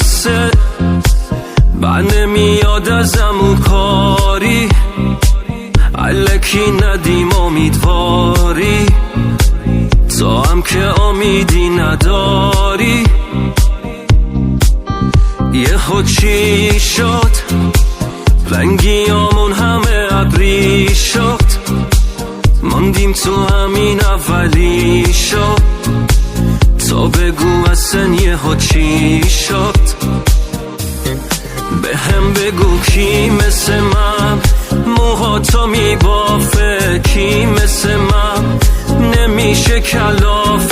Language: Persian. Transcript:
بسه بر نمیاد ازم اون کاری الکی ندیم امیدواری تو هم که امیدی نداری یه خود چی شد رنگیامون همه ابری شد ماندیم تو همین اولی شد تو بگو اصلا یه خود چی شد به هم بگو کی مثل من موهاتو میبافه کی مثل من نمیشه کلاف